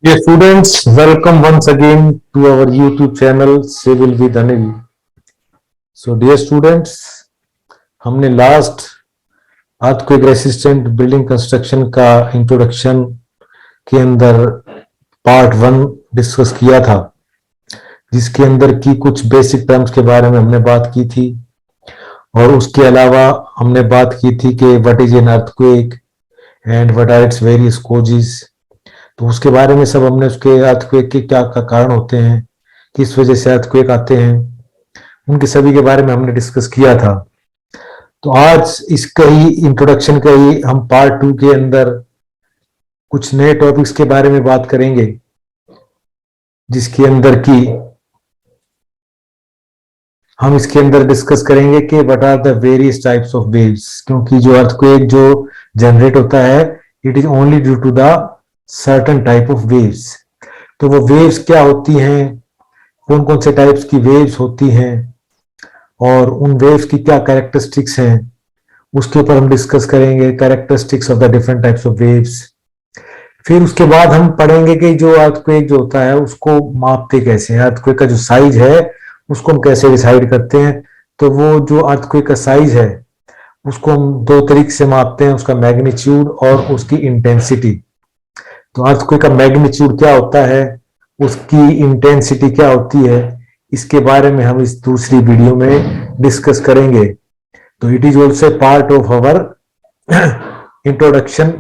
Dear students, welcome once again to our YouTube channel Civil with Anil. So dear students, हमने last earthquake resistant building construction का introduction के अंदर part 1 discuss किया था, जिसके अंदर की कुछ बेसिक टर्म्स के बारे में हमने बात की थी और उसके अलावा हमने बात की थी कि what is an earthquake and what are its various causes. तो उसके बारे में सब हमने उसके अर्थक्वेक के क्या कारण होते हैं, किस वजह से अर्थक्वेक आते हैं, उनके सभी के बारे में हमने डिस्कस किया था। तो आज इसका ही इंट्रोडक्शन का ही हम पार्ट 2 के अंदर कुछ नए टॉपिक्स के बारे में बात करेंगे, जिसके अंदर की हम इसके अंदर डिस्कस करेंगे कि what are the various types of waves, क्योंकि जो अर्थक्वेक जो जनरेट होता है it is only due to the certain type of waves. तो वो वेव्स क्या होती हैं, कौन कौन से टाइप्स की वेव्स होती हैं और उन वेव्स की क्या कैरेक्टरिस्टिक्स हैं, उसके ऊपर हम डिस्कस करेंगे, characteristics of the different types of waves. फिर उसके बाद हम पढ़ेंगे कि जो अर्थक्वेक जो होता है उसको मापते कैसे हैं, अर्थक्वेक का जो साइज है उसको हम कैसे डिसाइड करते हैं। तो वो जो अर्थक्वेक का साइज है उसको हम दो तरीके से मापते हैं, उसका मैग्नीट्यूड और उसकी इंटेंसिटी। तो अर्थक्वेक का मैग्नीट्यूड क्या होता है, उसकी इंटेंसिटी क्या होती है, इसके बारे में हम इस दूसरी वीडियो में डिस्कस करेंगे। तो it is also part of our introduction.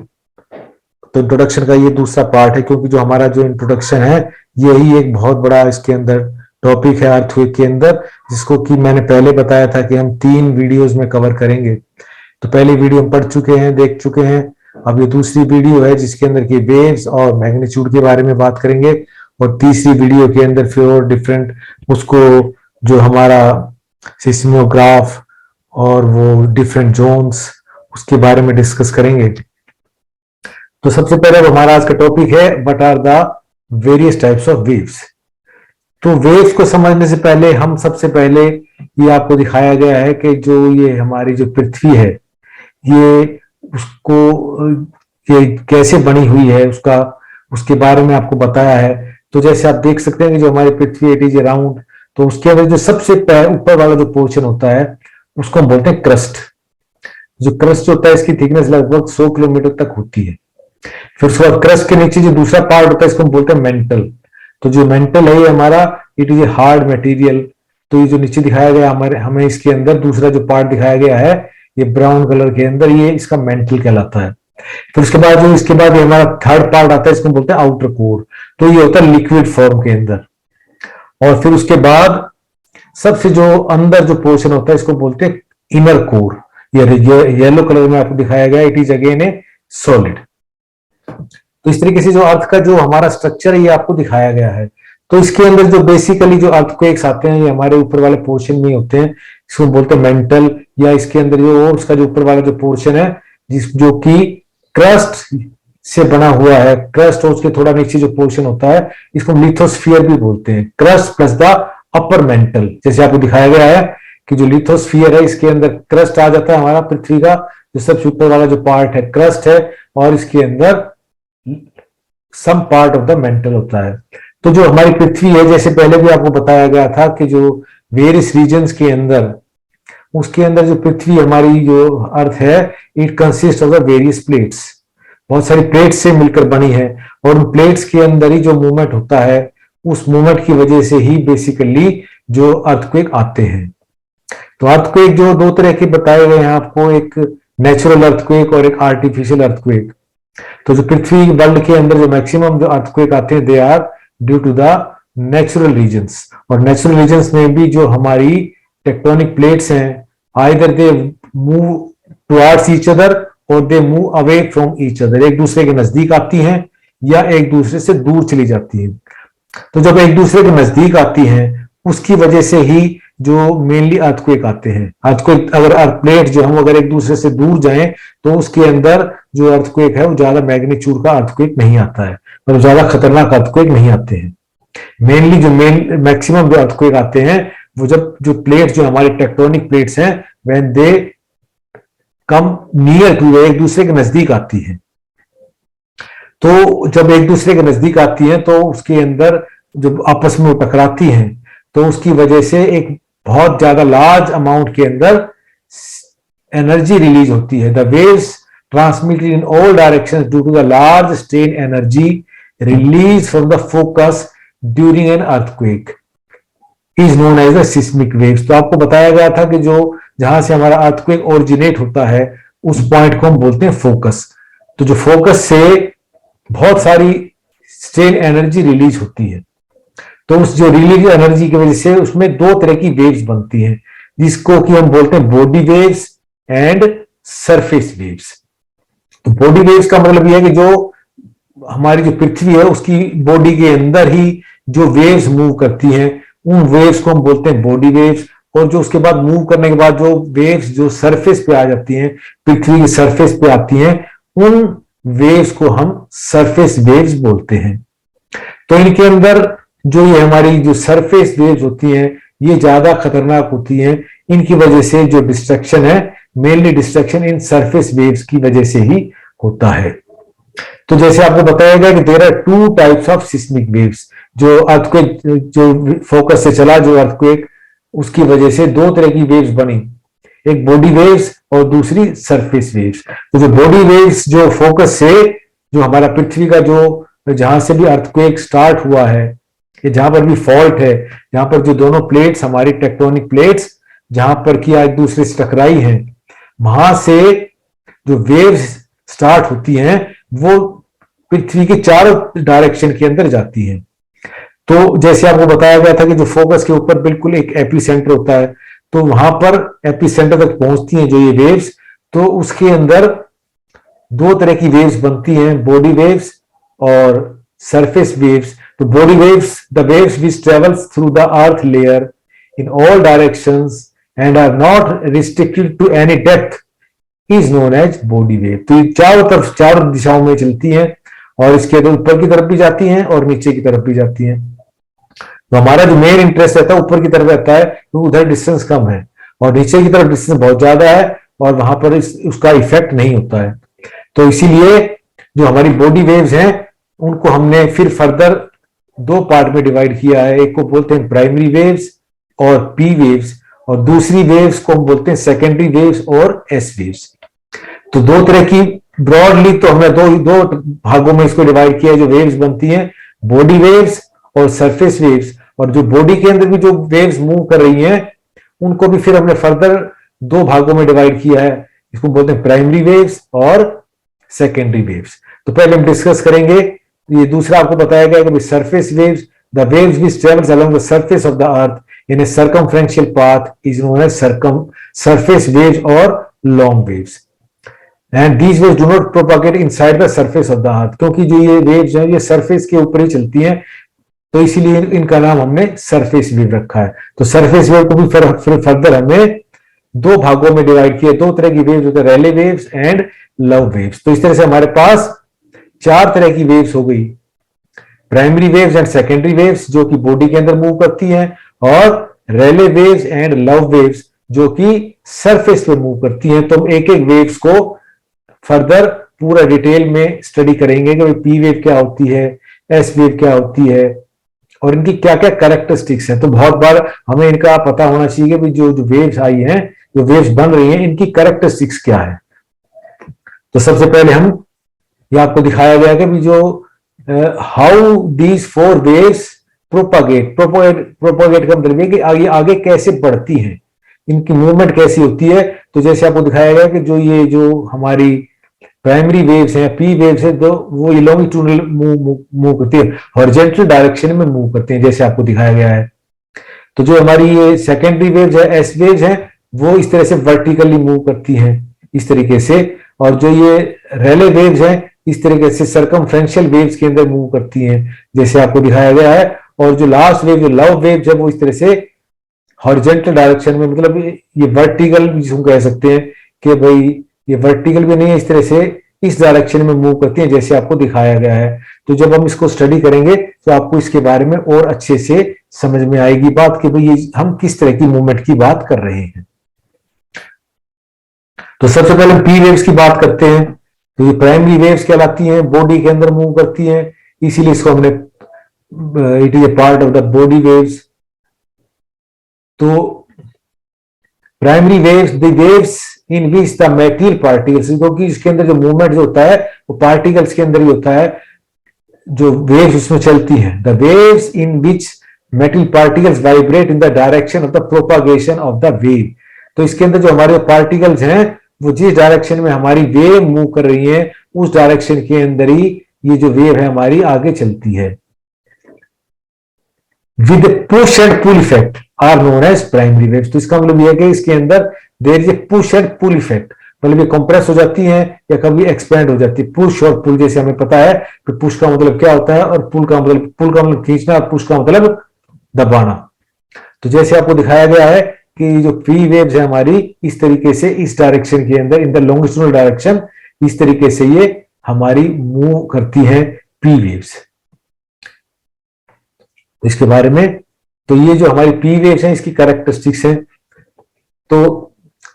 तो इंट्रोडक्शन का ये दूसरा पार्ट है, क्योंकि जो हमारा जो इंट्रोडक्शन है यही एक बहुत बड़ा इसके अंदर टॉपिक है अर्थक्वेक के अंदर, जिसको कि मैंने पहले बताया था कि हम 3 वीडियोस में कवर करेंगे। तो पहली वीडियो हम पढ़ चुके हैं, देख चुके हैं। अब ये दूसरी वीडियो है जिसके अंदर की वेव्स और मैग्नीट्यूड के बारे में बात करेंगे, और तीसरी वीडियो के अंदर फिर और डिफरेंट उसको जो हमारा सिस्मोग्राफ और वो डिफरेंट जोन्स उसके बारे में डिस्कस करेंगे। तो सबसे पहले हमारा आज का टॉपिक है what are the various types of waves. तो वेव्स को समझने से पहले हम सबसे पहले ये आपको दिखाया गया है कि जो ये हमारी जो पृथ्वी है ये उसको ये कैसे बनी हुई है, उसके बारे में आपको बताया है। तो जैसे आप देख सकते हैं कि जो हमारी पृथ्वी इट इज राउंड, तो उसके अंदर जो सबसे ऊपर वाला जो पोर्शन होता है उसको हम बोलते हैं क्रस्ट। जो क्रस्ट होता है इसकी थिकनेस लगभग 100 किलोमीटर तक होती है। फिर उसके बाद क्रस्ट के नीचे जो दूसरा पार्ट होता है इसको हम बोलते हैं मेंटल। तो जो मेंटल है ये हमारा it is a hard material. तो ये जो नीचे दिखाया गया हमें इसके अंदर दूसरा जो पार्ट दिखाया गया है ये ब्राउन कलर के अंदर, ये इसका मेंटल कहलाता है। फिर उसके बाद इसके बाद ये हमारा थर्ड पार्ट आता है, इसको बोलते हैं आउटर कोर। तो ये होता है लिक्विड फॉर्म के अंदर। और फिर उसके बाद सबसे जो अंदर जो पोर्शन होता है इसको बोलते हैं इनर कोर। ये येलो कलर में आपको दिखाया गया, it is again A solid. तो इस तरीके से जो अर्थ का जो हमारा स्ट्रक्चर है ये आपको दिखाया गया है। तो इसके अंदर जो बेसिकली जो अर्थक्वेक्स आते हैं ये हमारे ऊपर वाले पोर्शन में होते हैं, इसको बोलते हैं मेंटल। या इसके अंदर जो उसका जो ऊपर वाला जो पोर्शन है जो कि क्रस्ट से बना हुआ है, क्रस्ट और उसके थोड़ा नीचे जो पोर्शन होता है इसको लिथोस्फीयर भी बोलते हैं। Crust plus the upper mantle, जैसे आपको दिखाया गया है कि जो लिथोस्फीयर है इसके अंदर क्रस्ट आ जाता है हमारा पृथ्वी का जो सबसे ऊपर वाला जो पार्ट है क्रस्ट है, और इसके अंदर some part of the mantle होता है। तो जो हमारी पृथ्वी है जैसे पहले भी आपको बताया गया था कि जो वेरियस रीजन्स के अंदर उसके अंदर जो पृथ्वी हमारी जो अर्थ है it consist of the various plates. बहुत सारी प्लेट्स से मिलकर बनी है, और उन प्लेट्स के अंदर ही जो मूवमेंट होता है उस मूवमेंट की वजह से ही बेसिकली जो अर्थक्वेक आते हैं। तो अर्थक्वेक जो दो तरह के बताए गए हैं आपको, एक नेचुरल अर्थक्वेक और एक आर्टिफिशियल अर्थक्वेक। तो जो पृथ्वी वर्ल्ड के अंदर जो मैक्सिमम जो अर्थक्वेक आते हैं they are due to the natural reasons. और नेचुरल रीजन्स में भी जो हमारी टेक्टोनिक प्लेट्स हैं either they move towards each other और they move away from each other, एक दूसरे के नजदीक आती हैं या एक दूसरे से दूर चली जाती हैं। तो जब एक दूसरे के नजदीक आती हैं उसकी वजह से ही जो मेनली अर्थक्वेक आते हैं। अर्थक्वेक अगर अर्थ प्लेट जो हम अगर एक दूसरे से दूर जाएं तो उसके अंदर जो अर्थक्वेक है वो ज्यादा मैग्नीट्यूड का अर्थक्वेक नहीं आता है, मतलब ज्यादा खतरनाक अर्थक्वेक नहीं आते हैं। मेनली जो मैक्सिमम जो अर्थक्वेक आते हैं वो जब जो प्लेट्स जो हमारे टेक्टोनिक प्लेट्स हैं when they come near to, एक दूसरे के नजदीक आती है। तो जब एक दूसरे के नजदीक आती हैं तो उसके अंदर जब आपस में टकराती हैं तो उसकी वजह से एक बहुत ज्यादा लार्ज अमाउंट के अंदर एनर्जी रिलीज होती है। The waves transmitted in all directions due to the large strain energy release from the focus during an earthquake is known as the seismic waves. तो आपको बताया गया था कि जो जहां से हमारा अर्थक्वेक ओरिजिनेट होता है उस पॉइंट को हम बोलते हैं फोकस। तो जो फोकस से बहुत सारी स्ट्रेन एनर्जी रिलीज होती है, तो उस जो रिलीज एनर्जी की वजह से उसमें दो तरह की वेव्स बनती हैं, जिसको कि हम बोलते हैं body waves and surface waves. तो बॉडी वेव्स का मतलब यह है कि जो हमारी जो पृथ्वी है उसकी बॉडी के अंदर ही जो वेव्स मूव करती हैं उन वेव्स को हम बोलते हैं बॉडी वेव्स। और जो उसके बाद मूव करने के बाद जो वेव्स जो सरफेस पे आ जाती हैं, पृथ्वी की सरफेस पे आती हैं, उन वेव्स को हम सरफेस वेव्स बोलते हैं। तो इनके अंदर जो ये हमारी जो सरफेस वेव्स होती हैं ये ज्यादा खतरनाक होती हैं। इनकी वजह से जो डिस्ट्रक्शन है mainly destruction in surface waves की वजह से ही होता है। तो जैसे आपको बताया गया कि there are two types of seismic waves. जो अर्थक्वेक जो फोकस से चला जो अर्थक्वेक, उसकी वजह से दो तरह की वेव्स बनी, एक बॉडी वेव्स और दूसरी सरफेस वेव्स। तो जो बॉडी वेव्स जो फोकस से जो हमारा पृथ्वी का जो जहां से भी अर्थक्वेक स्टार्ट हुआ है, जहां पर भी फॉल्ट है, जहां पर जो दोनों प्लेट्स हमारी टेक्टोनिक प्लेट्स जहां पर की एक दूसरे से टकराई हैं, वहां से जो वेव्स स्टार्ट होती हैं वो पृथ्वी के चारों डायरेक्शन के अंदर जाती हैं। तो जैसे आपको बताया गया था कि जो फोकस के ऊपर बिल्कुल एक एपिसेंटर होता है, तो वहां पर एपिसेंटर तक पहुंचती हैं जो ये वेव्स, तो उसके अंदर दो तरह की वेव्स बनती हैं, बॉडी वेव्स और सरफेस वेव्स। तो body waves the waves which travels through the earth layer in all directions and are not restricted to any depth is known as body wave. तो ये चारों तरफ चारों दिशाओं में चलती हैं और इसके ऊपर की तरफ भी जाती हैं और नीचे की तरफ भी जाती हैं। तो हमारा जो मेन इंटरेस्ट रहता है ऊपर की तरफ रहता है, तो उधर डिस्टेंस कम है, और नीचे की तरफ डिस्टेंस बहुत ज्यादा है और वहां पर उसका इफेक्ट नहीं होता है। तो इसीलिए जो हमारी बॉडी वेव्स हैं उनको हमने फिर फर्दर दो पार्ट में डिवाइड किया है। एक को बोलते हैं प्राइमरी वेव्स और पी वेव्स, और दूसरी वेव्स को हम बोलते हैं सेकेंडरी वेव्स और एस वेव्स। तो दो तरह की ब्रॉडली तो हमने दो भागों में इसको डिवाइड किया है जो वेव्स बनती हैं, बॉडी वेव्स और सरफेस वेव्स। और जो बॉडी के अंदर भी जो वेव्स मूव कर रही हैं उनको भी फिर हमने फर्दर दो भागों में डिवाइड किया है, इसको बोलते हैं प्राइमरी वेव्स और सेकेंडरी वेव्स। तो पहले हम डिस्कस करेंगे, ये दूसरा आपको बताया गया कि surface waves the waves which travels along the surface of the earth in a circumferential path is known as surface waves और long waves. And these waves do not propagate inside the surface of the earth, क्योंकि जो ये waves हैं ये surface के ऊपर ही चलती हैं, तो इसीलिए इनका नाम हमने सरफेस वेव रखा है। तो सरफेस वेव को भी फिर फर्दर हमने दो भागों में डिवाइड किया। दो तरह की वेव्स होते हैं, Rayleigh waves and Love waves. तो इस तरह से हमारे पास चार तरह की वेव्स हो गई, primary waves and secondary waves जो कि बॉडी के अंदर मूव करती हैं, और Rayleigh waves and Love waves जो कि सरफेस पे मूव करती हैं। तो हम एक एक वेव्स को फर्दर पूरा डिटेल में स्टडी करेंगे कि पी वेव क्या होती है, एस वेव क्या होती है और इनकी क्या क्या कैरेक्टरिस्टिक्स हैं। तो बहुत बार हमें इनका पता होना चाहिए कि जो वेव्स आई हैं, जो वेव्स बन रही हैं, इनकी कैरेक्टरिस्टिक्स क्या है। तो सबसे पहले हम ये आपको दिखाया गया कि जो how these four waves propagate का मतलब है कि आगे कैसे बढ़ती हैं, इनकी मूवमेंट कैसी होती है। तो जैसे आपको दिखाया गया कि जो हमारी प्राइमरी वेव्स हैं, पी वेव्स है, तो वो लॉन्गिट्यूडनल मूव करती है, हॉरिजॉन्टल डायरेक्शन में मूव करती हैं जैसे आपको दिखाया गया है। तो जो हमारी ये सेकेंडरी वेव्स है, एस वेव्स हैं, वो इस तरह से वर्टिकली मूव करती हैं इस तरीके से, और जो ये रैले वेव्स हैं इस तरीके से सर्कमफ्रेंशियल वेव्स के अंदर मूव करती हैं जैसे आपको दिखाया गया है। और जो लास्ट वेव जो लव वेव्स है वो इस तरह से हॉरिजॉन्टल डायरेक्शन में, मतलब ये वर्टिकल जिसको कह सकते हैं कि भाई ये वर्टिकल भी नहीं है, इस तरह से इस डायरेक्शन में मूव करती है जैसे आपको दिखाया गया है। तो जब हम इसको स्टडी करेंगे तो आपको इसके बारे में और अच्छे से समझ में आएगी बात कि भाई ये हम किस तरह की मूवमेंट की बात कर रहे हैं। तो सबसे पहले हम पी वेव्स की बात करते हैं। तो ये प्राइमरी वेव्स कहलाती हैं, बॉडी के अंदर मूव करती हैं, इसीलिए इसको हमने it is a part of the body waves. तो primary waves, the waves in which the material particles, क्योंकि इसके अंदर जो मूवमेंट जो होता है वो पार्टिकल्स के अंदर ही होता है, जो वेव्स उसमें चलती हैं। The waves in which metal particles vibrate in the direction of the propagation of the wave. तो इसके अंदर जो हमारे पार्टिकल्स हैं वो जिस डायरेक्शन में हमारी वेव मूव कर रही है उस डायरेक्शन के अंदर ही ये जो वेव है हमारी आगे चलती है। With push and pull effect are known as primary waves. तो इसका मतलब यह है कि इसके अंदर there is a push and pull effect, मतलब ये कंप्रेस हो जाती है या कभी एक्सपेंड हो जाती है। पुश और पुल जैसे हमें पता है कि पुश का मतलब क्या होता है और पुल का मतलब खींचना और पुश का मतलब दबाना। तो जैसे आपको दिखाया गया है कि जो पी वेव्स है हमारी इस तरीके से इस डायरेक्शन के अंदर इन द लॉन्गिट्यूडनल डायरेक्शन इस तरीके से ये हमारी मूव करती है पी वेव्स। इसके बारे में तो ये जो हमारी पी वेव्स हैं इसकी कैरेक्टरिस्टिक्स हैं। तो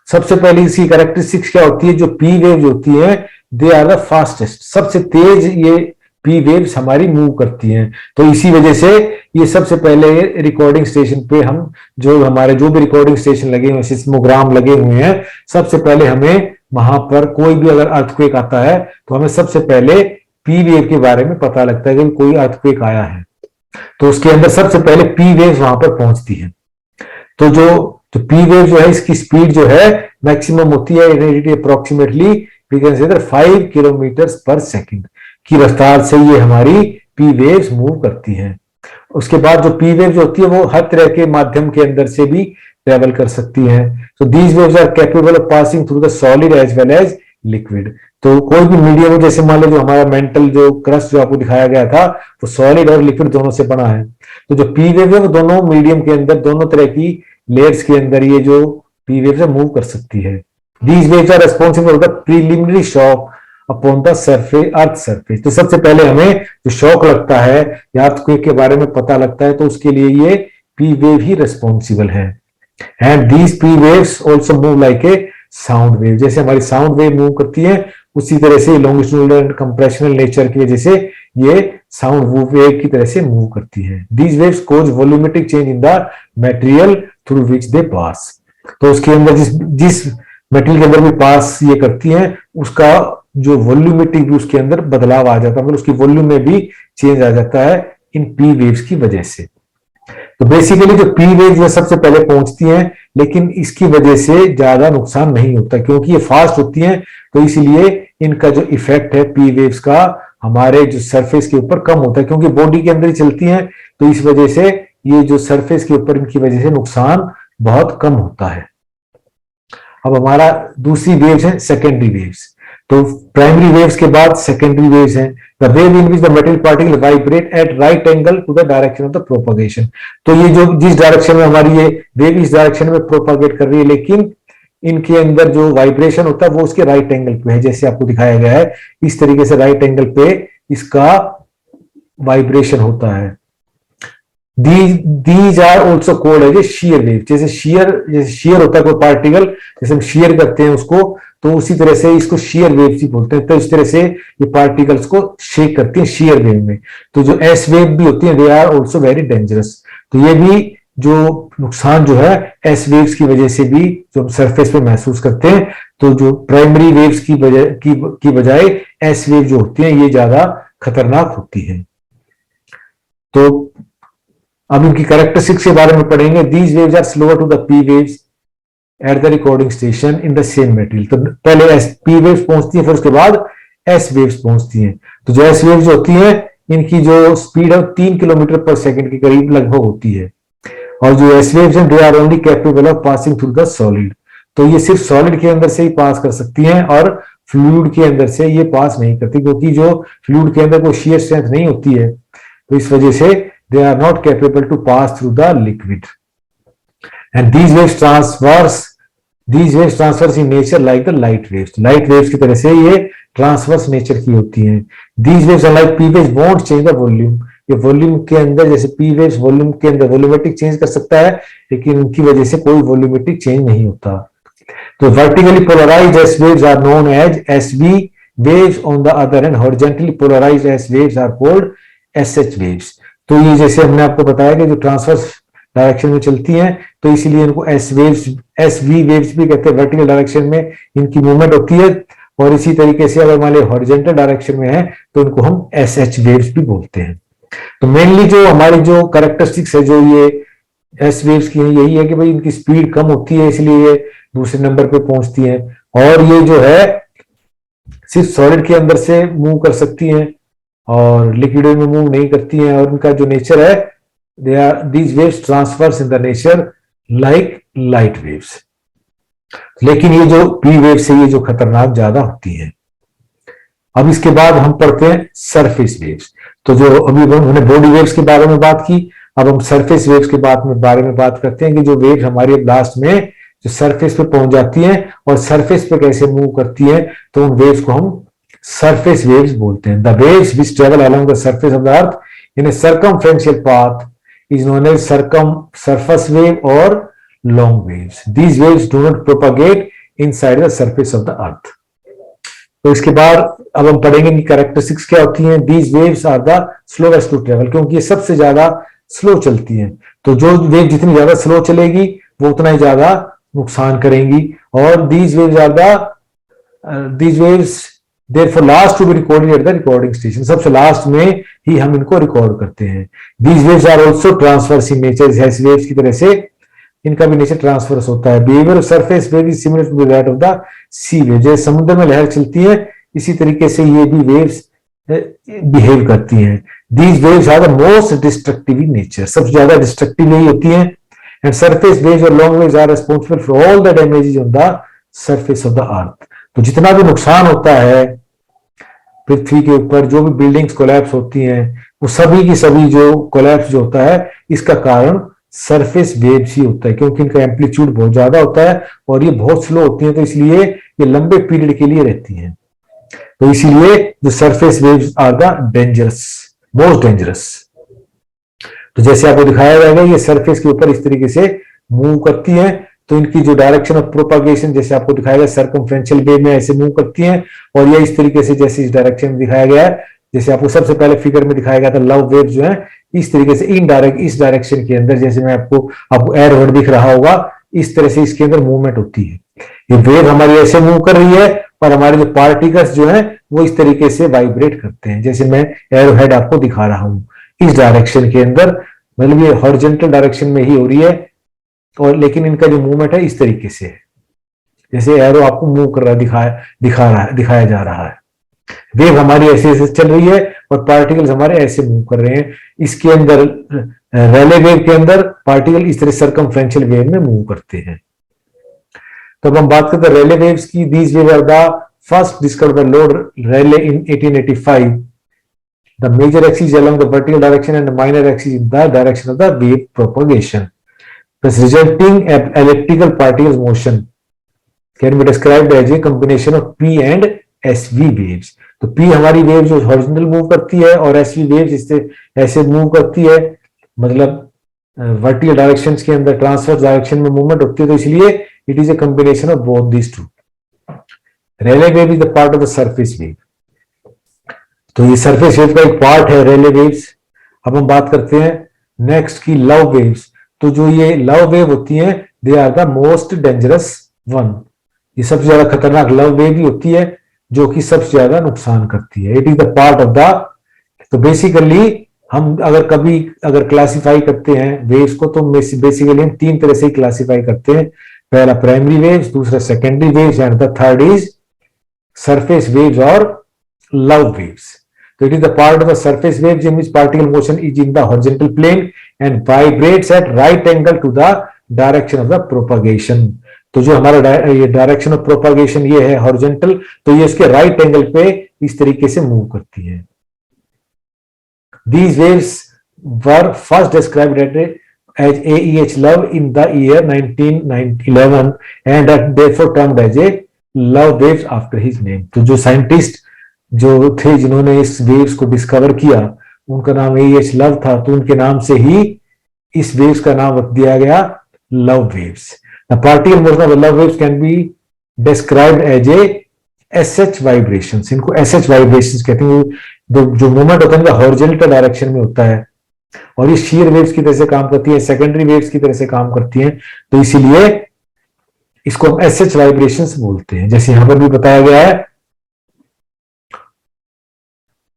सबसे पहले इसकी कैरेक्टरिस्टिक्स क्या होती है, जो पी वेव्स होती है दे आर द फास्टेस्ट, सबसे तेज ये पी वेव्स हमारी मूव करती हैं। तो इसी वजह से ये सबसे पहले रिकॉर्डिंग स्टेशन पे हम जो हमारे जो भी रिकॉर्डिंग स्टेशन लगे हुए सिस्मोग्राम लगे हुए हैं, सबसे पहले हमें वहां पर कोई भी अगर अर्थक्वेक आता है तो हमें सबसे पहले पी वेव के बारे में पता लगता है कि कोई अर्थक्वेक आया है, तो उसके अंदर सबसे पहले पी वेव वहां पर पहुंचती है। तो जो पी वेव जो है इसकी स्पीड जो है मैक्सिमम होती है approximately we can say 5 kilometre पर सेकेंड की रफ्तार से ये हमारी पी वेव्स मूव करती हैं। उसके बाद जो पी वेव जो होती है वो हर तरह के माध्यम के अंदर से भी ट्रेवल कर सकती हैं। तो these waves are capable of passing through the solid as well as liquid. तो कोई भी मीडियम में जैसे मान लो जो हमारा मेंटल जो क्रस्ट जो आपको दिखाया गया था वो सॉलिड और लिक्विड दोनों से बना है। तो जो पी वेव है वो दोनों मीडियम के अंदर दोनों तरह की लेयर्स के अंदर ये जो पी वेव है मूव कर सकती है। These waves are responsible for the preliminary shock upon the surface earth surface. तो सबसे पहले हमें जो शॉक लगता है या अर्थक्वेक के बारे में पता लगता है तो उसके लिए ये पी वेव ही रेस्पॉन्सिबल है। And these P waves also move like a sound wave, जैसे हमारी साउंड वेव मूव करती है उसी तरह से लॉन्गिट्यूडनल एंड कंप्रेशनल नेचर की वजह से ये साउंड वेव की तरह से मूव करती है। These waves cause volumetric change in the material through which they pass. तो उसके अंदर जिस मटेरियल के अंदर भी पास ये करती हैं उसका जो वॉल्यूमेट्रिक भी उसके अंदर बदलाव आ जाता है, मतलब उसकी वॉल्यूम में भी चेंज आ जाता है इन पी वेव्स की वजह से। तो बेसिकली जो पी वेव्स ये सबसे पहले पहुंचती हैं लेकिन इसकी वजह से ज्यादा नुकसान नहीं होता क्योंकि ये फास्ट होती हैं, तो इसलिए इनका जो इफेक्ट है पी वेव्स का हमारे जो सरफेस के ऊपर कम होता है क्योंकि बॉडी के अंदर ही चलती हैं। तो इस वजह से ये जो सरफेस के ऊपर इनकी वजह से नुकसान बहुत कम होता है। अब हमारा दूसरी वेव्स है सेकेंडरी वेव्स। तो प्राइमरी वेव्स के बाद सेकेंडरी वेव्स हैं the wave in which the metal particle vibrate at right angle to the direction of the propagation. तो ये जो जिस डायरेक्शन में हमारी ये वेव इस डायरेक्शन में प्रोपगेट कर रही है लेकिन इनके अंदर जो वाइब्रेशन होता है वो उसके राइट एंगल पे है, जैसे आपको दिखाया गया है इस तरीके से राइट एंगल पे इसका वाइब्रेशन होता है। These are also called as a shear wave। जैसे shear होता है कोई पार्टिकल जैसे हम shear करते हैं उसको, तो उसी तरह से इसको shear waves ही बोलते हैं। तो इस तरह से ये पार्टिकल्स को शेक करती हैं shear wave में। तो जो S wave भी होती है they are also very dangerous। तो ये भी जो नुकसान जो है S waves की वजह से भी जो हम सरफेस पे महसूस करते हैं, तो जो प्राइमरी वेव्स की बजाय S wave जो होती हैं ये ज्यादा खतरनाक होती है। तो अब इनकी कैरेक्टरिस्टिक्स के बारे में पढ़ेंगे। These waves are slower to the P waves at the recording station in the same material. तो पहले पी वेव्स पहुंचती है फिर उसके बाद एस वेव्स पहुंचती हैं। तो जो एस वेव्स होती हैं इनकी जो स्पीड है 3 किलोमीटर पर सेकंड के करीब लगभग होती है और जो एस वेव्स हैं they are only capable of passing through the solid. तो ये सिर्फ सॉलिड के अंदर से ही पास कर सकती हैं और फ्लूइड के अंदर से ये पास नहीं करती क्योंकि जो फ्लूइड के अंदर कोई शियर स्ट्रेंथ नहीं होती है, तो इस वजह से they are not capable to pass through the liquid and these waves transverse in nature like the light waves की तरह से ये ट्रांसवर्स नेचर की होती हैं। these waves unlike p waves won't change the volume। ये वॉल्यूम के अंदर जैसे p waves वॉल्यूम के अंदर वॉल्यूमेट्रिक चेंज कर सकता है लेकिन इनकी वजह से कोई वॉल्यूमेट्रिक चेंज नहीं होता। तो vertically polarised S waves are known as SV waves on the other hand horizontally polarized as waves are called SH waves। तो ये जैसे हमने आपको बताया कि जो ट्रांसवर्स डायरेक्शन में चलती हैं तो इसीलिए इनको एस वेव्स, SV वेव्स भी कहते हैं, वर्टिकल डायरेक्शन में इनकी मूवमेंट होती है। और इसी तरीके से अगर मान लीजिए हॉरिजॉन्टल डायरेक्शन में है तो इनको हम SH वेव्स भी बोलते हैं। तो मेनली जो हमारी जो कैरेक्टरिस्टिक्स है जो ये एस वेव्स की है, यही है कि भाई इनकी स्पीड कम होती है इसलिए ये दूसरे नंबर पे पहुंचती है, और ये जो है सिर्फ सॉलिड के अंदर से मूव कर सकती हैं और लिक्विड में मूव नहीं करती हैं। और इनका जो नेचर है, they are these waves transverse in the nature like light waves. लेकिन ये जो पी वेव्स है ये जो खतरनाक ज्यादा होती है। अब इसके बाद हम पढ़ते हैं सरफेस वेव्स। तो जो अभी हमने बॉडी वेव्स के बारे में बात की, अब हम सरफेस वेव्स के बारे में बात करते हैं कि जो वेव्स हमारे लास्ट में जो सरफेस पे पहुंच जाती हैं और सरफेस पे कैसे मूव करती हैं, तो उन वेव्स को हम सरफेस वेव्स बोलते हैं। The waves which travel along the surface of the earth in a circumferential path is known as surface wave और long waves. These waves do not propagate inside the surface of the earth. तो इसके बाद अब हम पढ़ेंगे कि characteristics क्या होती हैं। These waves are the slowest to travel, क्योंकि ये सबसे ज्यादा स्लो चलती हैं। तो जो वेव जितनी ज्यादा स्लो चलेगी वो उतना ही ज्यादा नुकसान करेंगी। और these waves therefore last to be recorded at the recording station, सबसे लास्ट में ही हम इनको रिकॉर्ड करते हैं। These waves are also transverse in nature, जैसे वेव्स की तरह से इनका भी नेचर ट्रांसफर्स होता है। Behaviour of surface wave is similar to that of the sea wave, जैसे समुद्र में लहर चलती है इसी तरीके से ये भी वेव्स बिहेव करती हैं। These waves are the most destructive in nature, सबसे ज्यादा डिस्ट्रक्टिव यही होती हैं। एंड सरफेस वेव्स और long waves are responsible for all the damages on the surface of the earth. तो जितना भी नुकसान होता है पृथ्वी के ऊपर, जो भी बिल्डिंग्स कोलैप्स होती हैं, वो सभी की सभी जो कोलैप्स जो होता है इसका कारण सरफेस वेव्स ही होता है, क्योंकि इनका एम्पलीट्यूड बहुत ज्यादा होता है और ये बहुत स्लो होती हैं, तो इसलिए ये लंबे पीरियड के लिए रहती हैं। तो इसीलिए जो surface waves are the dangerous, most dangerous. तो जैसे आपको दिखाया जाएगा ये सरफेस के ऊपर इस तरीके से मूव करती हैं, तो इनकी जो डायरेक्शन ऑफ प्रोपागेशन जैसे आपको दिखाया गया सर्कमफ्रेंशियल वे में ऐसे मूव करती हैं, और ये इस तरीके से जैसे इस डायरेक्शन में दिखाया गया है, जैसे आपको सबसे पहले फिगर में दिखाया गया था लव वेव जो है इस तरीके से इनडायरेक्ट इस डायरेक्शन के अंदर, जैसे मैं आपको एरोहेड दिख रहा होगा, इस तरह से इसके अंदर मूवमेंट होती है। ये वेव हमारी ऐसे मूव कर रही है और हमारे जो पार्टिकल्स जो है वो इस तरीके से वाइब्रेट करते हैं, जैसे मैं एरोहेड आपको दिखा रहा हूं इस डायरेक्शन के अंदर, मतलब ये हॉरिजॉन्टल डायरेक्शन में ही हो रही है, और लेकिन इनका जो मूवमेंट है इस तरीके से है, जैसे एरो आपको मूव कर रहा दिखाया जा रहा है। वेव हमारी ऐसे ऐसे चल रही है और पार्टिकल्स हमारे ऐसे मूव कर रहे हैं। इसके अंदर रैले वेव के अंदर पार्टिकल इस तरह सर्कमफ्रेंशियल वेव में मूव करते हैं। तो अब हम बात करते हैं रैले वेव्स की। These wave are the first discovered by Lord Rayleigh in 1885। The major axis along the vertical direction and the minor axis in the direction of the wave propagation, thus resulting elliptical particles motion can be described as a combination of P and SV waves। तो P हमारी wave जो horizontal move करती है और SV wave इससे ऐसे move करती है, मतलब वर्टिकल डायरेक्शंस के अंदर ट्रांसवर्स डायरेक्शन में मूवमेंट होती है, तो इसलिए it is a combination of both these two. Rayleigh wave is the part of the surface wave, तो ये सरफेस वेव का एक पार्ट है रेले वेव्स। अब हम बात करते हैं नेक्स्ट की लव वेव्स। तो जो ये लव वेव होती हैं they are the most dangerous one, ये सबसे ज्यादा खतरनाक लव वेव ही होती है जो कि सबसे ज्यादा नुकसान करती है। It is the part of the, तो बेसिकली हम अगर क्लासिफाई करते हैं वेव्स को तो बेसिकली हम तीन तरह से क्लासिफाई करते हैं। पहला प्राइमरी वेव्स, दूसरा secondary waves and the third is surface waves और love waves. So it is the part of the surface waves in which particle motion is in the horizontal plane and vibrates at right angle to the direction of the propagation। तो जो हमारा ये direction of propagation ये है horizontal, तो ये इसके right angle पे इस तरीके से मूव करती है। These waves were first described as AEH love in the year 1911 and are therefore termed as a love waves after his name। तो जो साइंटिस्ट जो थे जिन्होंने इस वेव्स को डिस्कवर किया उनका नाम AEH लव था, तो उनके नाम से ही इस वेव्स का नाम रख दिया गया love waves. The particle motion of love waves can be described as a SH vibrations, इनको एसएच वाइब्रेशंस कहते हैं। जो मूवमेंट होता है इनका हॉरिजॉन्टल डायरेक्शन में होता है और ये शीयर वेव्स की तरह से काम करती है, सेकेंडरी वेव्स की तरह से काम करती है, तो इसीलिए इसको हम एसएच वाइब्रेशंस बोलते हैं। जैसे यहां पर भी बताया गया है,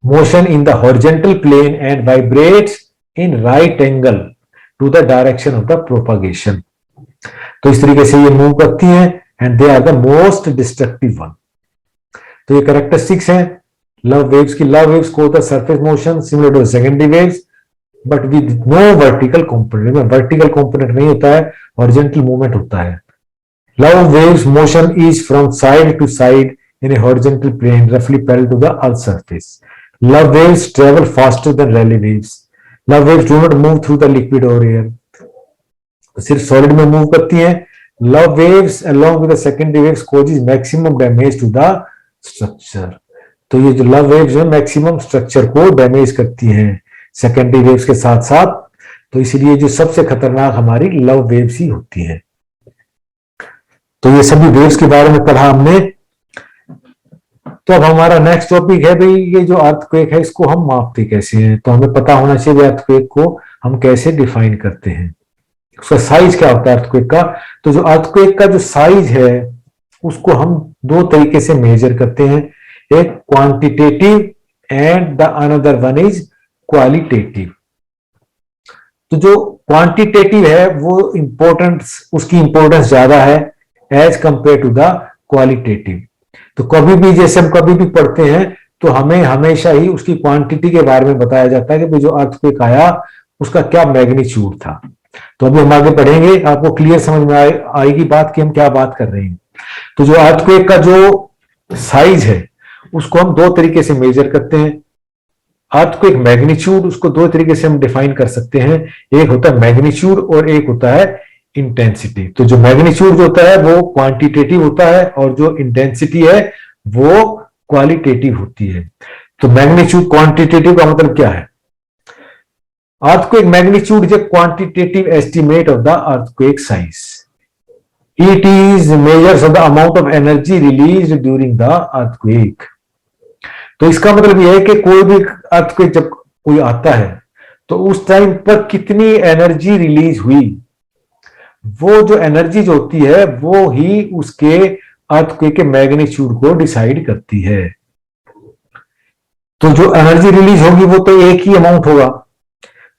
motion in the horizontal plane and vibrates in right angle to the direction of the propagation. तो इस तरीके से ये मूव करती हैं and they are the most destructive one. तो ये कैरेक्टरिस्टिक्स हैं लव वेव्स की। लव वेव्स को the surface motion similar to secondary waves but with no vertical component. में वर्टिकल कंपोनेंट नहीं होता है, हॉरिजॉन्टल मूवमेंट होता है। Love waves motion is from side to side in a horizontal plane roughly parallel to the earth's surface. Love waves travel faster than Rayleigh waves. Love waves do not move through the liquid or air. सिर्फ solid में move करती हैं। Love waves along with the secondary waves causes maximum damage to the structure. तो ये जो love waves है maximum structure को damage करती हैं सेकेंडरी वेव्स के साथ साथ। तो इसलिए जो सबसे खतरनाक हमारी लव वेव्स ही होती हैं। तो ये सभी वेव्स के बारे में पढ़ा हमने। तो अब हमारा नेक्स्ट टॉपिक है भाई, ये जो अर्थक्वेक है इसको हम मापते कैसे हैं। तो हमें पता होना चाहिए अर्थक्वेक को हम कैसे डिफाइन करते हैं, उसका साइज क्या होता है अर्थक्वेक का। तो जो अर्थक्वेक का जो साइज है उसको हम दो तरीके से मेजर करते हैं, एक quantitative and the another one is qualitative. तो जो क्वांटिटेटिव है वो उसकी इंपॉर्टेंस ज्यादा है as compare to the qualitative. तो कभी भी जैसे हम कभी भी पढ़ते हैं तो हमें हमेशा ही उसकी क्वांटिटी के बारे में बताया जाता है कि जो अर्थक्वेक आया उसका क्या मैग्नीट्यूड था। तो अभी हम आगे पढ़ेंगे, आपको क्लियर समझ में आएगी बात कि हम क्या बात कर रहे हैं। तो जो अर्थक्वेक का जो साइज है उसको हम दो तरीके से मेजर करते हैं। अर्थक्वेक मैग्नीट्यूड उसको दो तरीके से हम डिफाइन कर सकते हैं, एक होता है मैग्नीट्यूड और एक होता है इंटेंसिटी। तो जो मैग्नीट्यूड जो होता है वो क्वांटिटेटिव होता है और जो इंटेंसिटी है वो क्वालिटेटिव होती है। तो मैग्नीट्यूड क्वांटिटेटिव का मतलब क्या है? Earthquake magnitude is a quantitative estimate of the earthquake size. It is measures of the amount of energy release during the earthquake. तो इसका मतलब यह है कि कोई भी अर्थक्वेक जब कोई आता है तो उस टाइम पर कितनी एनर्जी रिलीज हुई, वो जो एनर्जी जो होती है वो ही उसके अर्थक्वेक के मैग्नीट्यूड को डिसाइड करती है। तो जो एनर्जी रिलीज होगी वो तो एक ही अमाउंट होगा,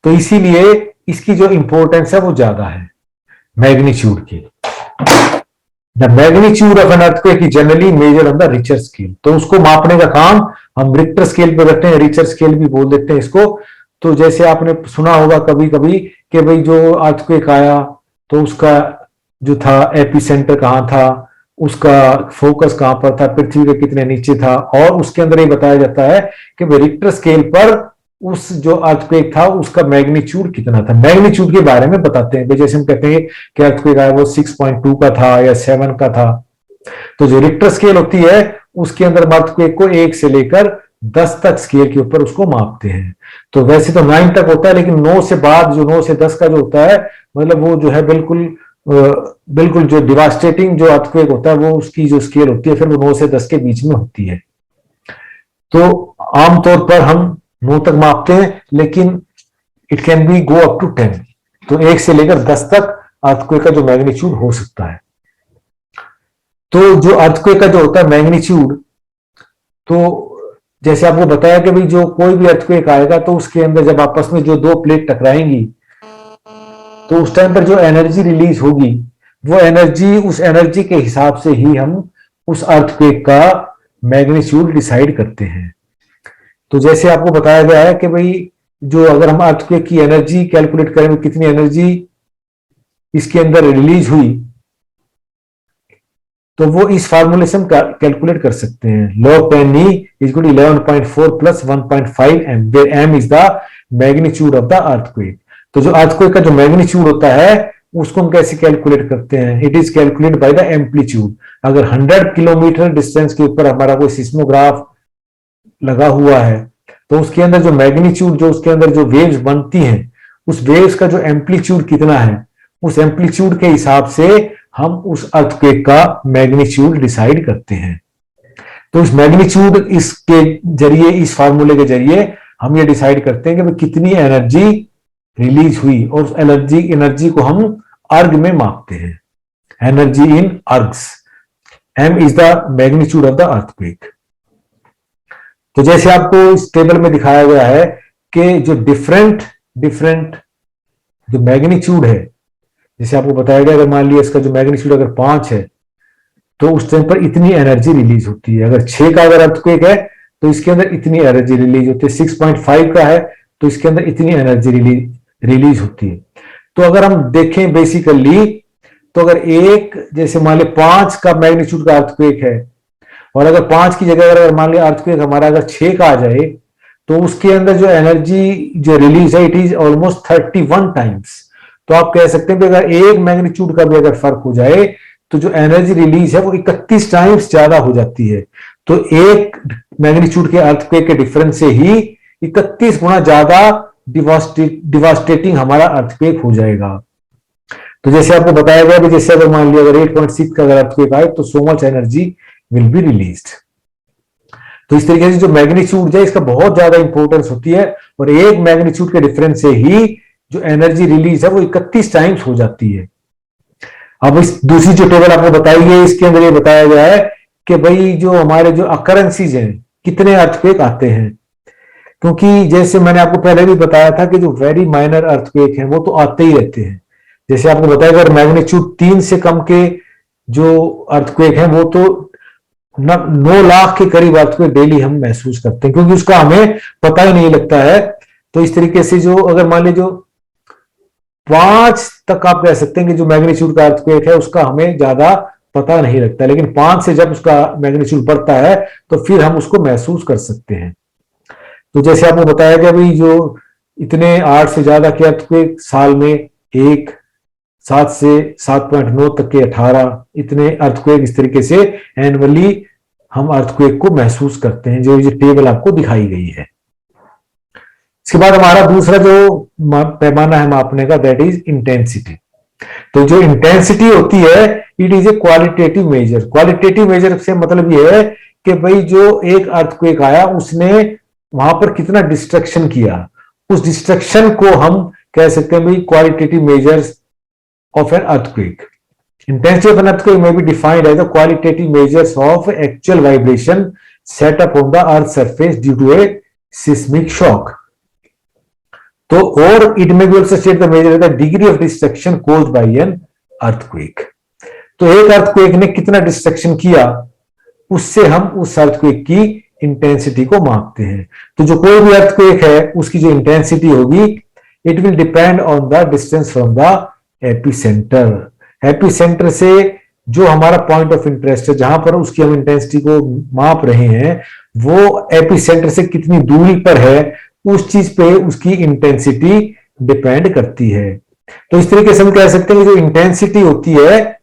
तो इसीलिए इसकी जो इंपॉर्टेंस है वो ज्यादा है मैग्नीट्यूड की। The magnitude of N earthquake is generally measured on the Richter scale. तो उसको मापने का काम हम रिक्टर स्केल पे करते हैं, रिक्टर स्केल भी बोल देते हैं इसको। तो जैसे आपने सुना होगा कभी कभी कि भाई जो अर्थक्वेक आया तो उसका जो था एपिसेंटर कहां था, उसका फोकस कहां पर था, पृथ्वी के कितने नीचे था, और उसके अंदर ये बताया जाता है कि रिक्टर स्केल पर उस जो अर्थक्वेक था उसका मैग्नीट्यूड कितना था। मैग्नीट्यूड के बारे में बताते हैं, जैसे हम कहते हैं कि अर्थक्वेक आया वो 6.2 का था या 7 का था। तो जो रिक्टर स्केल होती है उसके अंदर अर्थक्वेक को 1 से लेकर 10 तक स्केल के ऊपर उसको मापते हैं। तो वैसे तो 9 तक होता है, लेकिन 9 से बाद जो 9 से 10 का जो होता है मतलब वो जो है बिल्कुल जो डिवास्टेटिंग जो अर्थक्वेक होता है वो उसकी जो स्केल होती है फिर वो 9 से 10 के बीच में होती है। तो आमतौर पर हम 9 तक मापते हैं, लेकिन it can be go up to 10। तो 1 से लेकर 10 तक अर्थक्वेक का जो मैग्नीट्यूड हो सकता है। तो जो अर्थक्वेक का जो होता है मैग्नीट्यूड, तो जैसे आपको बताया कि भाई जो कोई भी अर्थक्वेक आएगा तो उसके अंदर जब आपस में जो दो प्लेट टकराएंगी तो उस टाइम पर जो एनर्जी रिलीज होगी वो एनर्जी, उस एनर्जी के हिसाब से ही हम उस अर्थक्वेक का मैग्नीट्यूड डिसाइड करते हैं। तो जैसे आपको बताया गया है कि भाई जो अगर हम अर्थक्वेक की एनर्जी कैलकुलेट करें कितनी एनर्जी इसके अंदर रिलीज हुई तो वो इस फार्मूले से हम कैलकुलेट कर सकते हैं। log 10e is equal to 11.4 plus 1.5 m, where m is the magnitude of the earthquake। तो जो अर्थक्वेक का जो मैग्नीट्यूड होता है उसको हम कैसे कैलकुलेट करते हैं? It is calculate by the amplitude. अगर 100 किलोमीटर डिस्टेंस के ऊपर हमारा कोई सिस्मोग्राफ लगा हुआ है तो उसके अंदर जो मैग्नीट्यूड, जो उसके अंदर जो वेव्स बनती हैं उस वेव्स का जो एम्पलीट्यूड कितना है उस एम्पलीट्यूड के हिसाब से हम उस अर्थक्वेक का मैग्नीट्यूड डिसाइड करते हैं। तो इस मैग्नीट्यूड इसके जरिए, इस फार्मूले के जरिए हम ये डिसाइड करते हैं कि भाई कितनी एनर्जी रिलीज हुई, और उस एनर्जी को हम अर्ग में मापते हैं, energy in ergs. M is the magnitude of the earthquake. तो जैसे आपको इस टेबल में दिखाया गया है कि जो डिफरेंट जो मैग्नीट्यूड है, जैसे आपको बताया गया, अगर मान लिया इसका जो मैग्नीट्यूड अगर 5 है तो उस टाइम पर इतनी एनर्जी रिलीज होती है। अगर 6 का अगर अर्थक्वेक है तो इसके अंदर इतनी एनर्जी रिलीज होती है। 6.5 का है तो इसके अंदर इतनी एनर्जी रिलीज होती है। तो अगर हम देखें बेसिकली, तो अगर एक, जैसे मान लिया 5 का मैग्नीट्यूड का अर्थक्वेक है, और अगर 5 की जगह अगर मान लिया अर्थक्वेक हमारा अगर 6 का आ जाए, तो उसके अंदर जो एनर्जी जो रिलीज है, इट इज ऑलमोस्ट 31 टाइम्स। तो आप कह सकते हैं कि अगर एक मैग्नीट्यूड का भी अगर फर्क हो जाए तो जो एनर्जी रिलीज है वो 31 टाइम्स ज्यादा हो जाती है। तो एक मैग्नीट्यूड के अर्थक्वेक के डिफरेंस से ही 31 गुना ज्यादा डिवास्टेटिंग हमारा अर्थक्वेक हो जाएगा। तो जैसे आपको बताया गया, जैसे अगर मान लिया अगर 8.6 का अगर अर्थक्वेक आए तो so much energy will be released. तो इस तरीके से जो मैग्नीट्यूड है इसका बहुत ज्यादा इंपॉर्टेंस होती है, और एक मैग्नीट्यूड के डिफरेंस से ही जो एनर्जी रिलीज है वो 31 टाइम्स हो जाती है। अब इस दूसरी जो टेबल आपको बताई है, इसके अंदर ये बताया गया है कि भाई जो हमारे जो अकरेंसीज हैं, कितने अर्थक्वेक आते हैं। क्योंकि जैसे मैंने आपको पहले भी बताया था कि जो वेरी माइनर अर्थक्वेक हैं वो तो आते ही रहते हैं। जैसे आपको बताया गया, मैग्नीट्यूड 3 से कम के जो अर्थक्वेक हैं वो तो 9 लाख के करीब अर्थक्वेक डेली हम महसूस करते हैं, क्योंकि उसका हमें पता ही नहीं लगता है। तो इस तरीके से जो अगर मान लीजिए जो 5 तक आप कह सकते हैं कि जो मैग्नीट्यूड का अर्थक्वेक है उसका हमें ज्यादा पता नहीं लगता, लेकिन 5 से जब उसका मैग्नीट्यूड बढ़ता है तो फिर हम उसको महसूस कर सकते हैं। तो जैसे आपको बताया गया भाई, जो इतने 8 से ज्यादा के अर्थक्वेक साल में, एक 7 से 7.9 तक के 18 इतने अर्थक्वेक, इस तरीके से एनुअली हम अर्थक्वेक को महसूस करते हैं, जो ये टेबल आपको दिखाई गई है। इसके बाद हमारा दूसरा जो पैमाना है मापने का, दैट इज इंटेंसिटी। तो जो इंटेंसिटी होती है, it is a qualitative measure. Qualitative measure से मतलब ये है कि भाई जो एक अर्थक्वेक आया उसने वहां पर कितना डिस्ट्रक्शन किया, उस डिस्ट्रक्शन को हम कह सकते हैं भाई qualitative measures of an earthquake. Intensity of an earthquake may be defined as the qualitative measures of actual vibration set up on the earth's surface due to a seismic shock. तो or it may be also state the measure of the degree of destruction caused by an earthquake. तो एक earthquake ने कितना destruction किया, उससे हम उस earthquake की इंटेंसिटी को मापते हैं। तो जो कोई भी earthquake है उसकी जो इंटेंसिटी होगी, it will depend on the distance from the epicentre. Epicentre से जो हमारा पॉइंट ऑफ इंटरेस्ट है, जहां पर उसकी हम इंटेंसिटी को माप रहे हैं, वो एपीसेंटर से कितनी दूरी पर है, उस चीज पे उसकी इंटेंसिटी डिपेंड करती है। तो इस तरीके से हम कह सकते हैं कि जो इंटेंसिटी होती है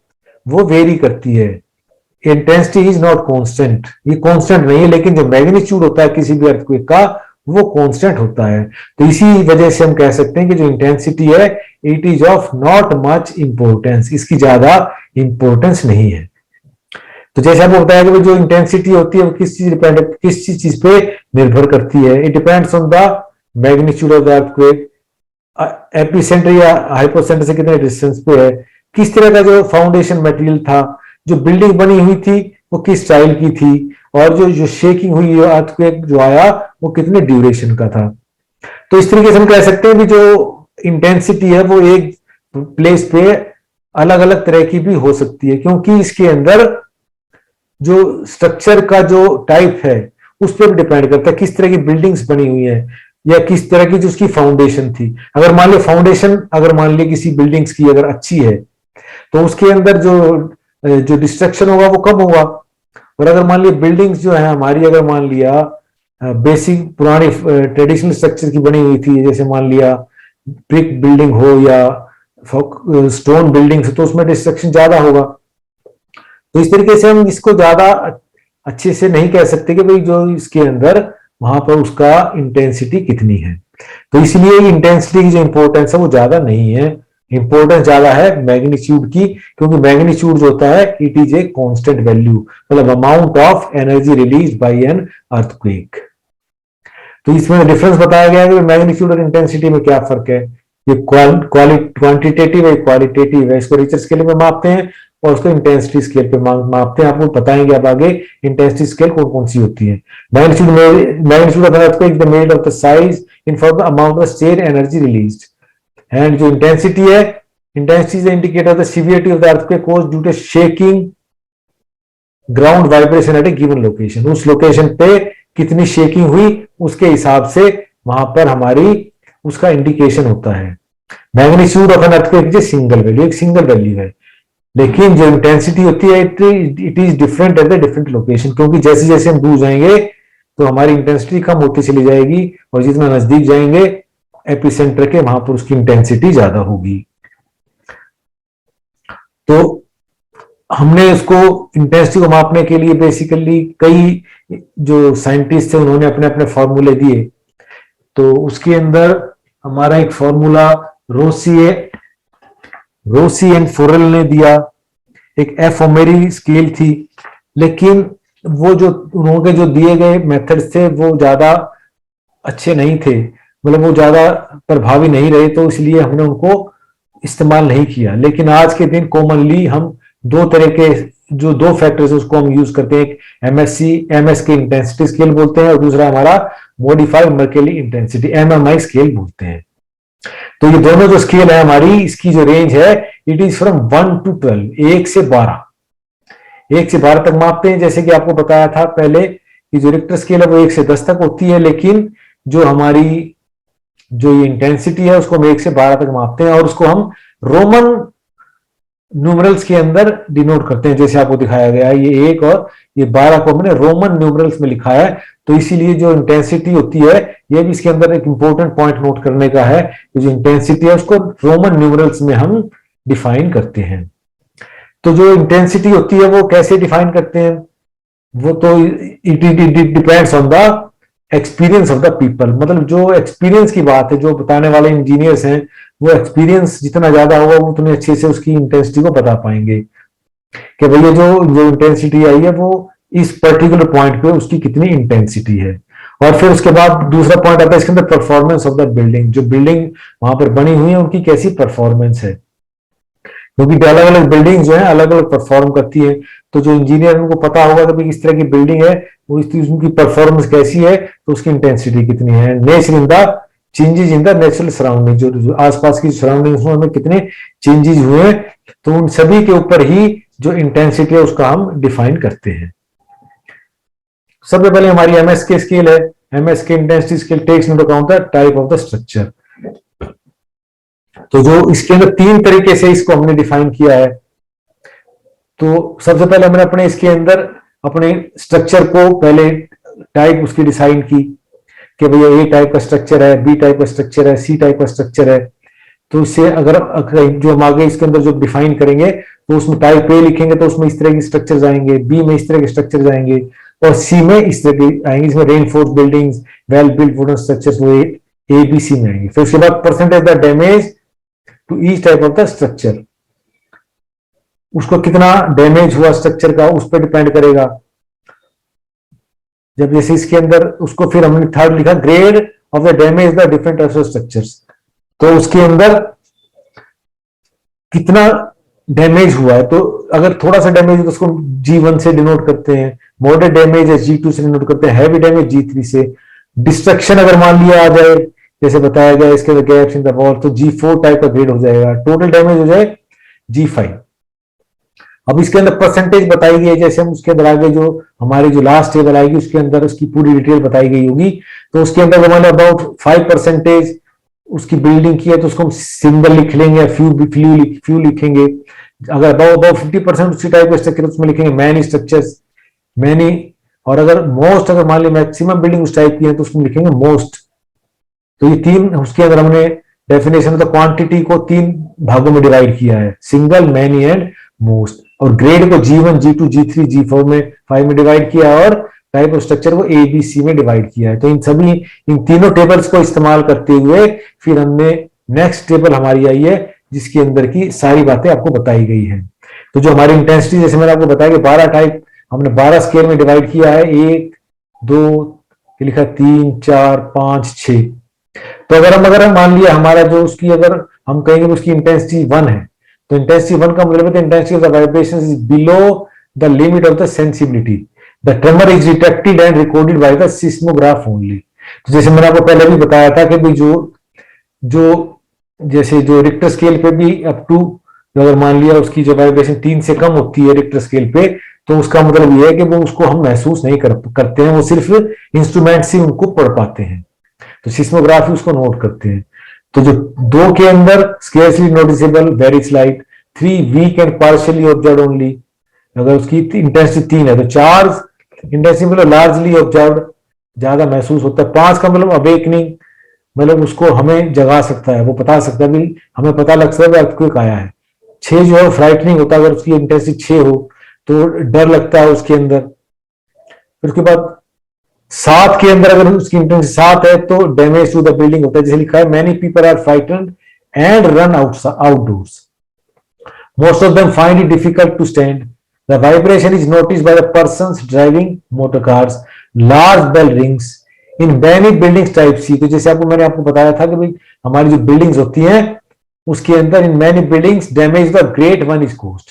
वो वेरी करती है। इंटेंसिटी इज नॉट कांस्टेंट, ये कांस्टेंट नहीं है, लेकिन जो मैग्नीट्यूड होता है किसी भी अर्थक्वेक का वो कांस्टेंट होता है। तो इसी वजह से हम कह सकते हैं कि जो इंटेंसिटी है, it is of not much importance, इसकी ज्यादा इंपॉर्टेंस नहीं है। तो जैसे आपको बताया कि जो इंटेंसिटी होती है वो किस चीज पे निर्भर करती है। It depends on the magnitude of the earthquake, epicentre या हाइपोसेंटर से कितने डिस्टेंस पे है, किस तरह का जो फाउंडेशन मटेरियल था, जो बिल्डिंग बनी हुई थी वो किस स्टाइल की थी, और जो शेकिंग हुई अर्थक्वेक जो आया वो कितने ड्यूरेशन का था। तो इस तरीके से हम कह सकते हैं कि जो इंटेंसिटी है वो एक प्लेस पे अलग अलग तरह की भी हो सकती है, क्योंकि इसके अंदर जो स्ट्रक्चर का जो टाइप है उस पर भी डिपेंड करता है, किस तरह की बिल्डिंग्स बनी हुई है या किस तरह की जो उसकी फाउंडेशन थी। अगर मान लिया फाउंडेशन, अगर मान लिया किसी बिल्डिंग्स की अगर अच्छी है तो उसके अंदर जो डिस्ट्रक्शन होगा वो कम होगा। और अगर मान लिया बिल्डिंग्स जो है हमारी, अगर मान लिया बेसिक पुरानी ट्रेडिशनल स्ट्रक्चर की बनी हुई थी, जैसे मान लिया ब्रिक बिल्डिंग हो या स्टोन बिल्डिंग, तो उसमें डिस्ट्रक्शन ज्यादा होगा। तो इस तरीके से हम इसको ज्यादा अच्छे से नहीं कह सकते कि भाई जो इसके अंदर वहां पर उसका इंटेंसिटी कितनी है। तो इसलिए इंटेंसिटी की जो इंपॉर्टेंस है वो ज्यादा नहीं है। इंपॉर्टेंस ज्यादा है मैग्नीट्यूड की, क्योंकि मैग्नीट्यूड जो होता है it is a constant value, मतलब amount of energy release by an earthquake. तो इसमें डिफरेंस बताया गया है कि मैग्नीट्यूड और इंटेंसिटी में क्या फर्क है। ये क्वांटिटेटिव है, क्वालिटेटिव है। इसको रिचर स्केल में मापते हैं और उसको इंटेंसिटी स्केल पे मापते हैं। आपको बताएंगे अब आगे इंटेंसिटी स्केल कौन कौन सी होती है। Magnitude of earthquake is the measure of the size in for the amount of strain energy released, and जो इंटेंसिटी है, intensity is the indicator of the severity of the earthquake caused due to shaking ground vibration at a given location. उस location पे कितनी shaking हुई उसके हिसाब से वहां पर हमारी उसका इंडिकेशन होता है। Magnitude of N earthquake is single value, एक सिंगल वैल्यू है, लेकिन जो इंटेंसिटी होती है it is different at the different location, क्योंकि जैसे जैसे हम दूर जाएंगे तो हमारी इंटेंसिटी कम होती चली जाएगी और जितना नजदीक जाएंगे एपिसेंटर के वहां पर उसकी इंटेंसिटी ज्यादा होगी। तो हमने उसको इंटेंसिटी को मापने के लिए बेसिकली कई जो साइंटिस्ट थे उन्होंने अपने अपने फॉर्मूले दिए। तो उसके अंदर हमारा एक फॉर्मूला रोसी एंड फोरेल ने दिया, एक एफ ओमेरी स्केल थी, लेकिन वो जो उन्होंने जो दिए गए मेथड्स थे वो ज्यादा अच्छे नहीं थे, मतलब वो ज्यादा प्रभावी नहीं रहे, तो इसलिए हमने उनको इस्तेमाल नहीं किया। लेकिन आज के दिन कॉमनली हम दो तरह के जो दो फैक्टर्स उसको हम यूज करते हैं, एक एमएस के इंटेंसिटी स्केल बोलते हैं और दूसरा हमारा modified Mercalli intensity MMI scale बोलते हैं। तो ये दोनों जो स्केल है हमारी, इसकी जो रेंज है इट इज फ्रॉम 1 to 12, 1 से 12 तक मापते हैं। जैसे कि आपको बताया था पहले कि जो रिक्टर स्केल है वो 1 से 10 तक होती है, लेकिन जो हमारी जो ये इंटेंसिटी है उसको हम 1 से 12 तक मापते हैं और उसको हम रोमन न्यूमरल्स के अंदर डिनोट करते हैं। जैसे आपको दिखाया गया है ये 1 और ये 12 को हमने रोमन न्यूमरल्स में लिखा है, तो इसीलिए जो इंटेंसिटी होती है ये भी इसके अंदर एक इंपॉर्टेंट पॉइंट नोट करने का है कि जो इंटेंसिटी है उसको रोमन न्यूमरल्स में हम डिफाइन करते हैं। तो जो इंटेंसिटी होती है वो कैसे डिफाइन करते हैं, वो तो it depends on the experience of the people, मतलब जो एक्सपीरियंस की बात है, जो बताने वाले इंजीनियर्स हैं वो एक्सपीरियंस जितना ज्यादा होगा वो उतने अच्छे से उसकी इंटेंसिटी को बता पाएंगे कि भैया जो इंटेंसिटी आई है वो इस पर्टिकुलर पॉइंट पे उसकी कितनी इंटेंसिटी है। और फिर उसके बाद दूसरा पॉइंट आता है इसके अंदर परफॉर्मेंस ऑफ द बिल्डिंग, जो बिल्डिंग वहां पर बनी हुई है उनकी कैसी परफॉर्मेंस है, क्योंकि अलग अलग बिल्डिंग जो है अलग अलग परफॉर्म करती है। तो जो इंजीनियर उनको पता होगा कि किस तरह की बिल्डिंग है, वो उनकी परफॉर्मेंस कैसी है, तो उसकी इंटेंसिटी कितनी है। Nature in the changes in the natural surrounding, जो आसपास की सराउंडिंग्स में कितने चेंजेस हुए, तो उन सभी के ऊपर ही जो इंटेंसिटी है उसका हम डिफाइन करते हैं। सबसे पहले हमारी एमएस के स्केल है। MS K intensity scale takes into account the type of the structure. तो जो इसके अंदर 3 तरीके से इसको हमने डिफाइन किया है। तो सबसे पहले हमने अपने इसके अंदर अपने स्ट्रक्चर को पहले टाइप उसकी डिसाइड की कि भैया ए टाइप का स्ट्रक्चर है, बी टाइप का स्ट्रक्चर है, सी टाइप का स्ट्रक्चर है। तो इससे अगर जो हम आगे इसके अंदर जो डिफाइन करेंगे तो उसमें टाइप ए लिखेंगे तो उसमें इस तरह के स्ट्रक्चर आएंगे, बी में इस तरह के स्ट्रक्चर आएंगे और सी में इस तरह के आएंगे। इसमें reinforce buildings, well built wooden structures वो ए बी सी में आएंगे। फिर उसके बाद percentage the damage to each type of the structure, उसको कितना डैमेज हुआ स्ट्रक्चर का उस पर डिपेंड करेगा। जब जैसे इसके अंदर उसको फिर हमने थर्ड लिखा grade of the damage the different types of structures, तो उसके अंदर कितना डैमेज हुआ है। तो अगर थोड़ा सा डैमेज है तो उसको G1 से डिनोट करते हैं, मॉडरेट डैमेज है G2 से डिनोट करते हैं, हैवी डैमेज G3 से। डिस्ट्रक्शन अगर मान लिया आ जाए जैसे बताया गया इसके अंदर गैप्स इन द वॉल, तो G4 टाइप का ग्रेड हो जाएगा। टोटल डैमेज हो जाए G5। अब इसके अंदर परसेंटेज बताई गई है, जैसे हम उसके अंदर आगे जो हमारी जो लास्ट टेबल आएगी उसके अंदर उसकी पूरी डिटेल बताई गई होगी। तो उसके अंदर हमारे अबाउट 5% उसकी बिल्डिंग की है तो उसको हम सिंगल लिख लेंगे या फ्यू लिखेंगे। अगर अबाउट 50% उसी टाइप का स्ट्रक्चर उसमें लिखेंगे मैनी स्ट्रक्चर्स, मैनी। और अगर मोस्ट, अगर मान ली मैक्सिमम बिल्डिंग उस टाइप की है तो उसमें लिखेंगे मोस्ट। तो ये 3 उसके अंदर हमने डेफिनेशन ऑफ द क्वांटिटी को 3 भागों में डिवाइड किया है, सिंगल, मैनी एंड मोस्ट। और ग्रेड को G1, G2, G3, G4 में 5 में डिवाइड किया और टाइप ऑफ स्ट्रक्चर को A, B, C में डिवाइड किया है। तो इन तीनों टेबल्स को इस्तेमाल करते हुए फिर हमने नेक्स्ट टेबल हमारी आई है जिसके अंदर की सारी बातें आपको बताई गई हैं। तो जो हमारी इंटेंसिटी, जैसे मैंने आपको बताया कि 12 टाइप, हमने 12 स्केल में डिवाइड किया है, 1 2 लिखा, 3 4 5 6। तो अगर हम मान लिया हमारा जो उसकी, अगर हम कहेंगे उसकी इंटेंसिटी 1 है, तो इंटेंसिटी 1 का मतलब है intensity of the vibration is below the limit of the sensibility, the tremor is detected and recorded by the seismograph only. तो जैसे मैंने आपको पहले भी बताया था कि भाई जो जैसे जो रिक्टर स्केल पे भी अप टू, अगर मान लिया उसकी जो वाइब्रेशन 3 से कम होती है रिक्टर स्केल पे, तो उसका मतलब ये है कि वो उसको हम महसूस नहीं करते हैं, वो सिर्फ इंस्ट्रूमेंट से उनको पढ़ पाते हैं, तो सिस्मोग्राफी उसको नोट करते हैं। तो जो 2 के अंदर scarcely noticeable, very slight, 3 weak and partially observe only, अगर उसकी इंटेंसिटी 3 है, तो 4 इंटेंसिटी मतलब लार्जली ऑब्जर्व, ज्यादा महसूस होता है। 5 का मतलब अवेकनिंग, मतलब उसको हमें जगा सकता है, वो बता सकता है, भी हमें पता लग सकता है अर्थक्वेक आया है। 6 जो है फ्राइटनिंग होता है, अगर उसकी इंटेंसिटी 6 हो तो डर लगता है उसके अंदर। फिर उसके बाद 7 के अंदर अगर उसकी इंटेंसिटी 7 है तो डैमेज टू द बिल्डिंग होता है, जैसे लिखा है many people are frightened and run outdoors, most of them find it difficult to stand, the vibration is noticed by the persons driving motor cars, large bell rings in many buildings type C। तो जैसे आपको बताया था कि भाई हमारी जो buildings होती हैं उसके अंदर in many buildings damage the grade 1 is cost,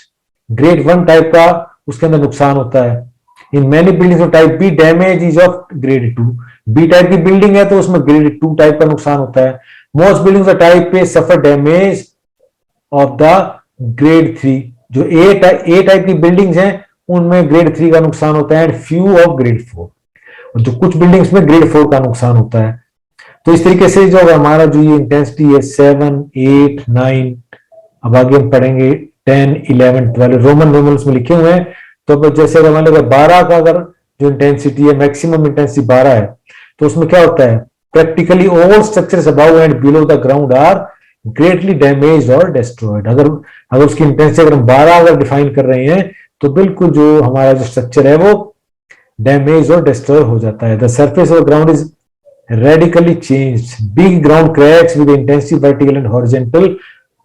grade 1 type का उसके अंदर नुकसान होता है। In many buildings of type B damage is of grade 2, B type की बिल्डिंग है तो उसमें ग्रेड 2 टाइप का नुकसान होता है। मोस्ट बिल्डिंग्स ऑफ टाइप पे सफर डैमेज ऑफ द ग्रेड 3, जो ए टाइप की बिल्डिंग्स हैं उनमें ग्रेड 3 का नुकसान होता है, एंड फ्यू ऑफ ग्रेड 4, और जो कुछ बिल्डिंग्स में ग्रेड 4 का नुकसान होता है। तो इस तरीके से जो हमारा जो ये इंटेंसिटी है 7 8 9, अब आगे हम पढ़ेंगे 10 11 12 रोमन न्यूमरल्स में लिखे हुए हैं। तो जैसे अगर मान लो 12 का अगर जो इंटेंसिटी है, मैक्सिमम इंटेंसिटी 12 है, तो उसमें क्या होता है, practically all structures above and below the ground are greatly damage और डिस्ट्रॉयड। अगर उसकी इंटेंसिटी अगर हम 12 अगर डिफाइन कर रहे हैं तो बिल्कुल जो हमारा जो स्ट्रक्चर है वो डैमेज और डिस्ट्रॉय हो जाता है। The surface of ground is radically changed, big ground cracks with intensive vertical and horizontal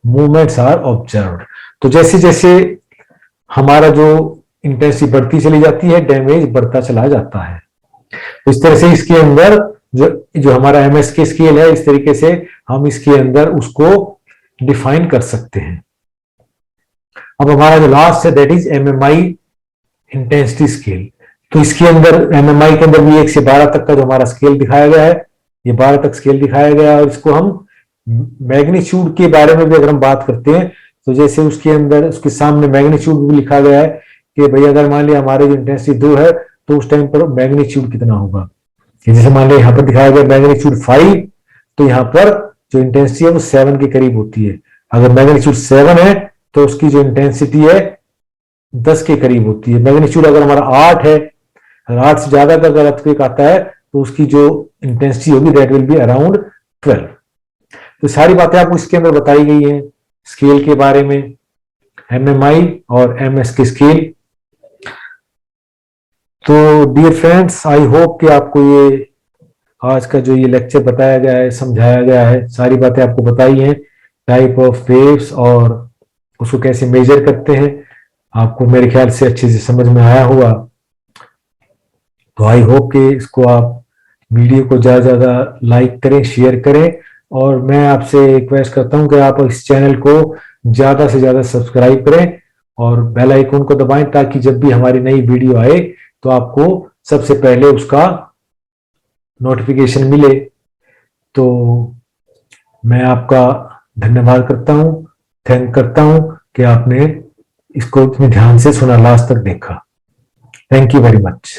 movements are observed। तो जैसे जैसे हमारा जो इंटेंसिटी बढ़ती चली जाती है, डैमेज बढ़ता चला जाता है। तो इस तरह से इसके अंदर जो हमारा एमएस के स्केल है, इस तरीके से हम इसके अंदर उसको डिफाइन कर सकते हैं। अब हमारा जो लास्ट है that is MMI intensity scale. तो इसके अंदर एमएमआई के अंदर भी 1 से 12 तक का जो हमारा स्केल दिखाया गया है, ये 12 तक स्केल दिखाया गया है, और इसको हम मैग्नीट्यूड के बारे में भी अगर हम बात करते हैं तो जैसे उसके अंदर उसके सामने मैग्नीट्यूड भी लिखा गया है कि भाई अगर मान लिया हमारे जो इंटेंसिटी 2 है तो उस टाइम पर मैग्नीट्यूड कितना होगा। जैसे मान लिया यहाँ पर दिखाया गया मैग्नीट्यूड 5, तो यहाँ पर जो इंटेंसिटी है वो 7 के करीब होती है। अगर मैग्नीट्यूड 7 है तो उसकी जो इंटेंसिटी है 10 के करीब होती है। मैग्नीट्यूड अगर हमारा 8 है, 8 से ज्यादा का अगर अर्थक्वेक आता है तो उसकी जो इंटेंसिटी होगी दैट विल बी अराउंड 12। तो सारी बातें आपको इसके अंदर बताई गई हैं स्केल के बारे में, एमएमआई और एमएस के स्केल। तो डियर फ्रेंड्स, आई होप कि आपको ये आज का जो ये लेक्चर बताया गया है, समझाया गया है, सारी बातें आपको बताई हैं, टाइप ऑफ वेव्स और उसको कैसे मेजर करते हैं, आपको मेरे ख्याल से अच्छे से समझ में आया होगा। तो आई होप कि इसको आप वीडियो को ज़्यादा से ज़्यादा लाइक करें, शेयर करें, और मैं आपसे रिक्वेस्ट करता हूं कि आप इस चैनल को ज़्यादा से ज़्यादा सब्सक्राइब करें और बेल आइकन को दबाएं ताकि जब भी हमारी नई वीडियो आए तो आपको सबसे पहले उसका नोटिफिकेशन मिले। तो मैं आपका धन्यवाद करता हूं, थैंक करता हूं कि आपने इसको इतने ध्यान से सुना, लास्ट तक देखा। Thank you very much.